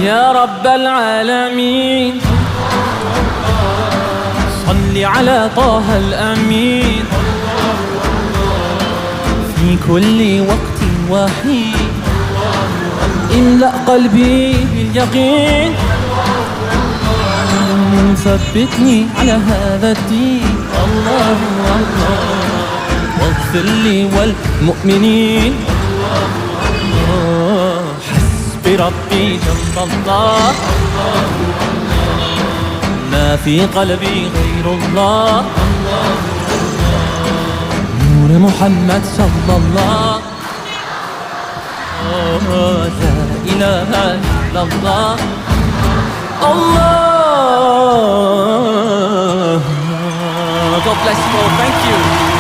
يا رب العالمين صل على طه الأمين في كل وقت وحين املأ قلبي باليقين ثبتني على هذا الدين الله الله واغفر لي والمؤمنين حسبي ربي جنب الله ما في قلبي غير الله نور محمد صلى الله لا إله إلا الله Allah. God bless you all. Thank you.